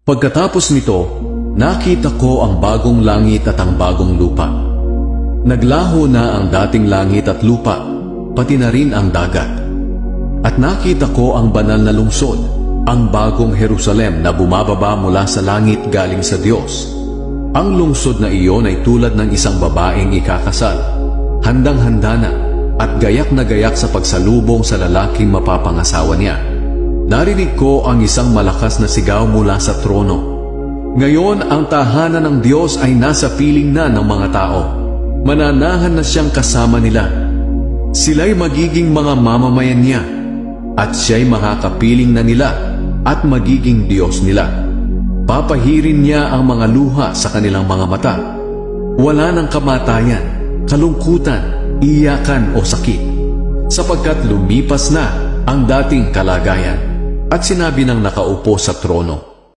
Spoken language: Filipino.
Pagkatapos nito, nakita ko ang bagong langit at ang bagong lupa. Naglaho na ang dating langit at lupa, pati na rin ang dagat. At nakita ko ang banal na lungsod, ang bagong Jerusalem na bumababa mula sa langit galing sa Diyos. Ang lungsod na iyon ay tulad ng isang babaeng ikakasal, handang-handa na at gayak na gayak sa pagsalubong sa lalaking mapapangasawa niya. Narinig ko ang isang malakas na sigaw mula sa trono. Ngayon ang tahanan ng Diyos ay nasa piling na ng mga tao. Mananahan na siyang kasama nila. Sila'y magiging mga mamamayan niya, at siya'y makakapiling na nila at magiging Diyos nila. Papahirin niya ang mga luha sa kanilang mga mata. Wala ng kamatayan, kalungkutan, iyakan o sakit, sapagkat lumipas na ang dating kalagayan. At sinabi ng nakaupo sa trono,